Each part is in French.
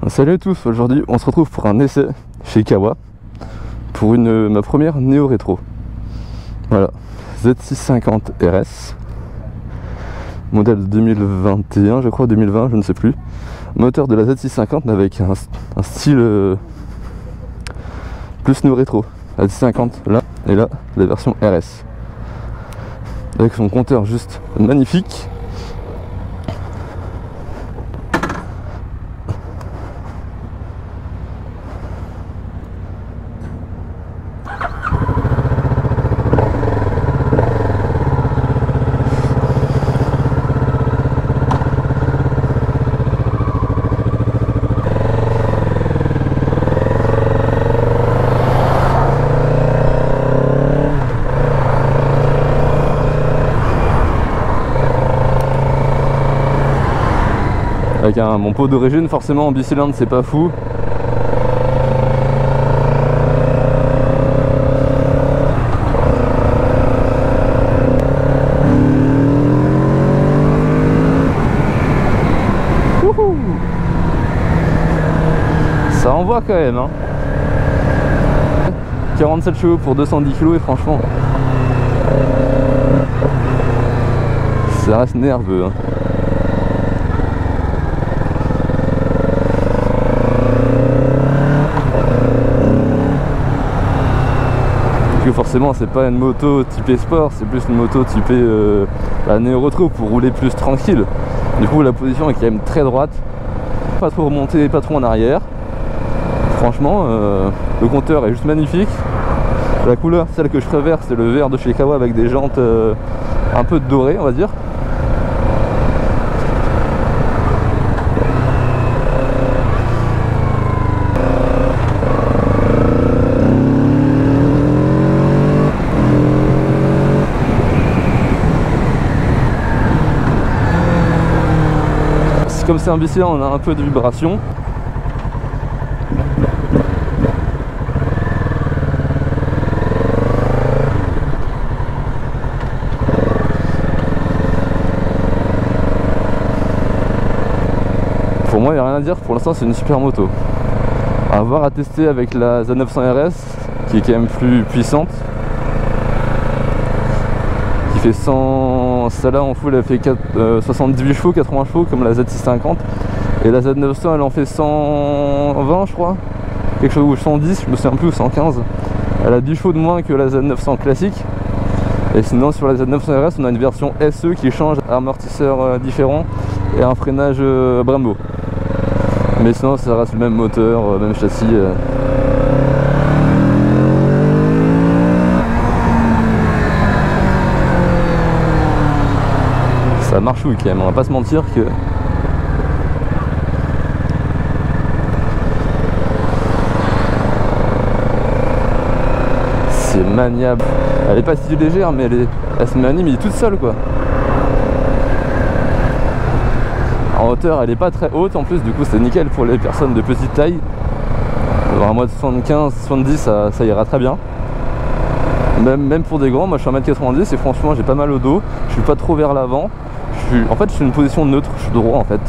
Salut à tous, aujourd'hui on se retrouve pour un essai chez Kawa pour ma première Néo Rétro. Voilà, Z650 RS, modèle 2021 je crois, 2020, je ne sais plus. Moteur de la Z650 mais avec un style plus Néo Rétro. La Z650 là et là la version RS. Avec son compteur juste magnifique. Avec mon pot d'origine, forcément en bicylindre c'est pas fou. Wouhou, ça envoie quand même hein. 47 chevaux pour 210 kg et franchement ça reste nerveux hein. Forcément c'est pas une moto typée sport, c'est plus une moto typée Néo Rétro pour rouler plus tranquille. Du coup la position est quand même très droite, pas trop remontée, pas trop en arrière. Franchement le compteur est juste magnifique. La couleur, celle que je préfère, c'est le vert de chez Kawa avec des jantes un peu dorées on va dire. Comme c'est un bicylindre, on a un peu de vibration. Pour moi, il n'y a rien à dire. Pour l'instant, c'est une super moto. À voir, à tester avec la Z900 RS, qui est quand même plus puissante. Qui fait 100, celle-là en full elle fait 78 chevaux, 80 chevaux comme la Z650 et la Z900 elle en fait 120 je crois, quelque chose, ou 110, je me souviens plus, ou 115. Elle a 10 chevaux de moins que la Z900 classique. Et sinon sur la Z900 RS on a une version SE qui change, amortisseur différent et un freinage Brembo. Mais sinon ça reste le même moteur, même châssis. Ça marchouille quand même, on va pas se mentir que c'est maniable. Elle est pas si légère mais elle se manie toute seule quoi. En hauteur elle est pas très haute en plus, du coup c'est nickel pour les personnes de petite taille. À moi de 75, 70 ça ira très bien. Même pour des grands, moi je suis 1m90 et franchement j'ai pas mal au dos, je suis pas trop vers l'avant. En fait je suis une position neutre, je suis droit en fait.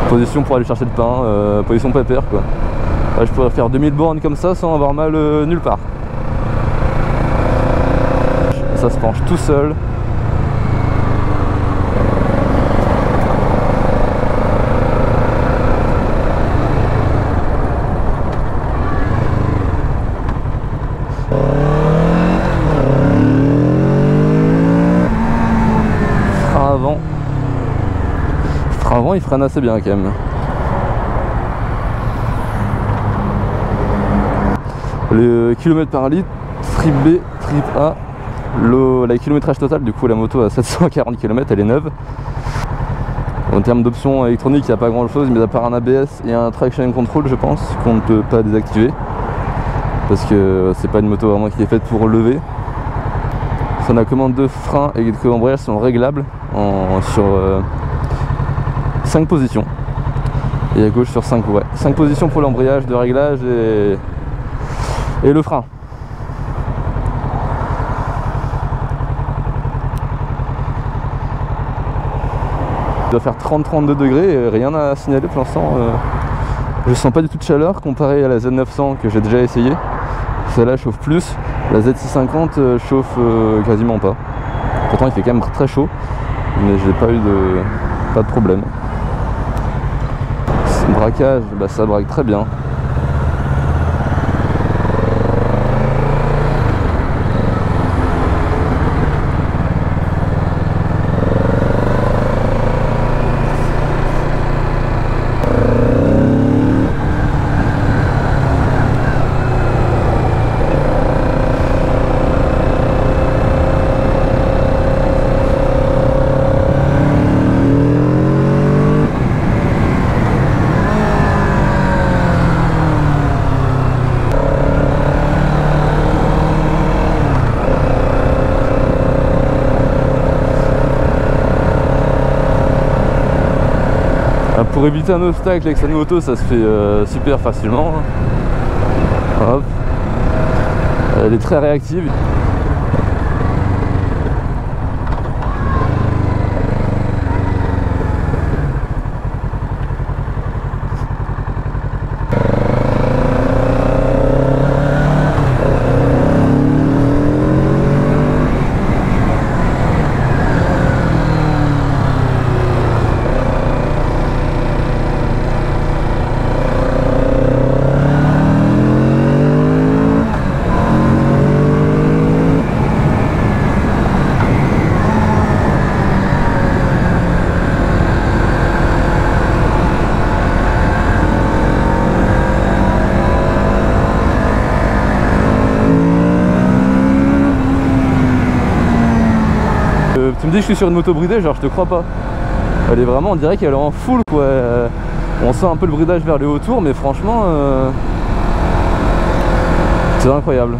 Position pour aller chercher le pain, position pépère quoi. Je pourrais faire 2000 bornes comme ça sans avoir mal nulle part. Ça se penche tout seul. Avant il freine assez bien quand même. Le kilomètre par litre, trip B, trip A, la kilométrage total, du coup la moto à 740 km, elle est neuve. En termes d'options électroniques, il n'y a pas grand chose, mais à part un ABS et un traction control je pense, qu'on ne peut pas désactiver. Parce que c'est pas une moto vraiment qui est faite pour lever. Son commande de frein et de embrayage sont réglables sur 5 positions et à gauche sur 5, ouais. 5 positions pour l'embrayage de réglage et le frein. Il doit faire 30-32 degrés et rien à signaler pour l'instant. Je sens pas du tout de chaleur comparé à la Z900 que j'ai déjà essayé. Celle-là chauffe plus, la Z650 chauffe quasiment pas. Pourtant il fait quand même très chaud, mais j'ai pas eu pas de problème. Braquage, bah, ça braque très bien. Pour éviter un obstacle avec sa moto, ça se fait super facilement. Hop. Elle est très réactive. Tu me dis que je suis sur une moto bridée, genre je te crois pas. Elle est vraiment, on dirait qu'elle est en full quoi. On sent un peu le bridage vers le haut tour, mais franchement c'est incroyable.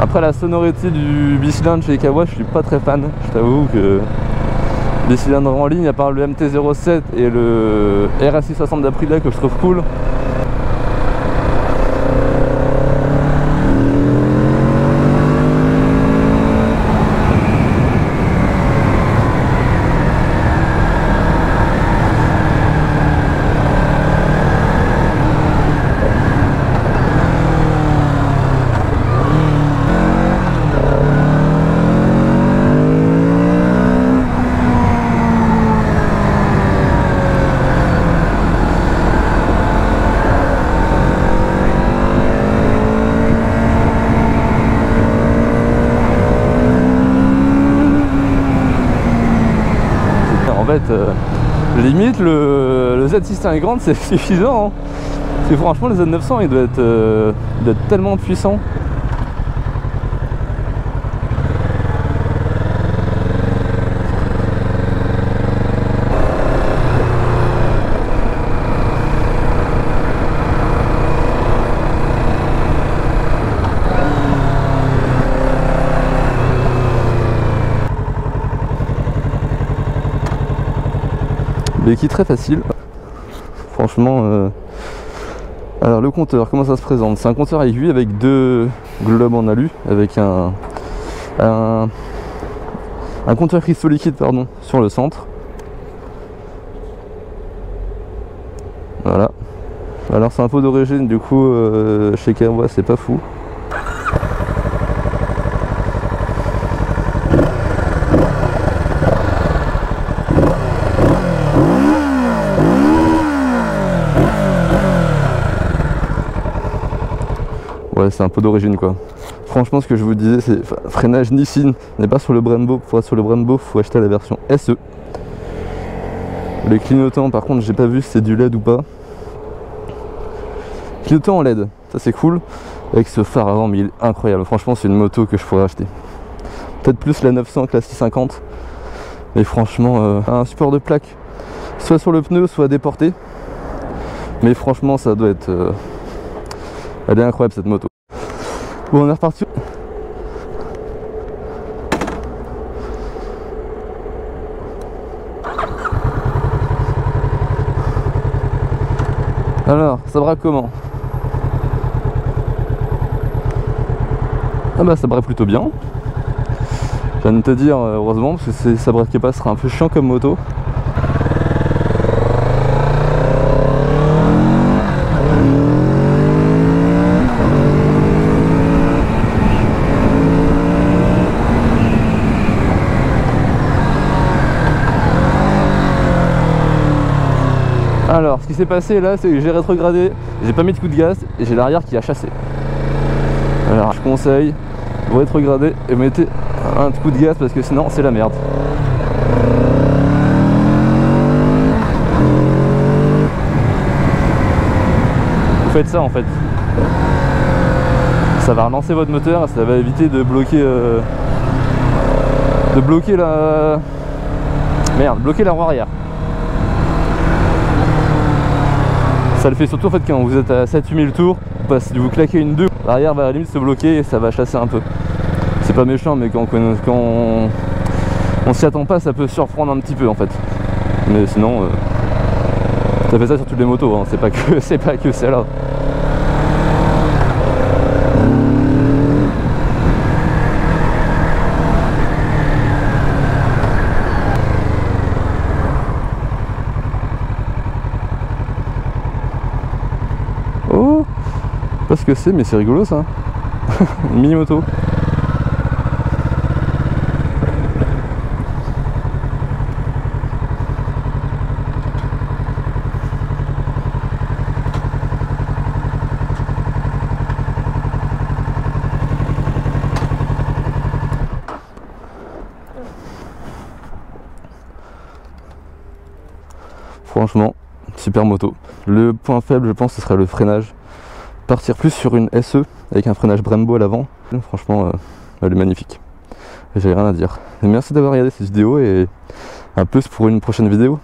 Après la sonorité du bicylindre chez Kawa, je suis pas très fan. Je t'avoue que les cylindres en ligne, à part le MT-07 et le RS660 d'Aprilia que je trouve cool. Limite le Z650 c'est suffisant hein. Parce que franchement le Z900 il doit être tellement puissant. Qui est très facile franchement. Alors le compteur, comment ça se présente? C'est un compteur aiguille avec deux globes en alu avec un compteur cristaux liquide pardon sur le centre. Voilà. Alors c'est un pot d'origine, du coup chez Kawa c'est pas fou. Ouais, c'est un peu d'origine quoi. Franchement, ce que je vous disais, c'est freinage Nissin n'est pas sur le Brembo. Pour être sur le Brembo, il faut acheter la version SE. Les clignotants, par contre, j'ai pas vu si c'est du LED ou pas. Clignotant en LED, ça c'est cool. Avec ce phare avant, mais il est incroyable. Franchement, c'est une moto que je pourrais acheter. Peut-être plus la 900 que la 650. Mais franchement, un support de plaque, soit sur le pneu, soit déporté. Mais franchement, ça doit être... Elle est incroyable cette moto. Bon, on est reparti. Alors, ça braque comment? Ah bah ça braque plutôt bien. Je viens de te dire, heureusement, parce que ça braquait pas, ce sera un peu chiant comme moto. Alors, ce qui s'est passé là, c'est que j'ai rétrogradé, j'ai pas mis de coup de gaz et j'ai l'arrière qui a chassé. Alors, je conseille, vous rétrogradez et mettez un coup de gaz parce que sinon c'est la merde. Vous faites ça en fait. Ça va relancer votre moteur, ça va éviter de bloquer la... Merde, bloquer la roue arrière. Ça le fait surtout en fait quand vous êtes à 7-8 000 tours, parce que vous claquez une 2, l'arrière va à la limite se bloquer et ça va chasser un peu. C'est pas méchant, mais quand on s'y attend pas, ça peut surprendre un petit peu en fait. Mais sinon, ça fait ça sur toutes les motos, hein. C'est pas que celle-là. Oh, pas ce que c'est, mais c'est rigolo ça. Une mini moto. Franchement, super moto. Le point faible, je pense, ce serait le freinage. Partir plus sur une SE avec un freinage Brembo à l'avant. Franchement, elle est magnifique. J'ai rien à dire. Et merci d'avoir regardé cette vidéo et à plus pour une prochaine vidéo.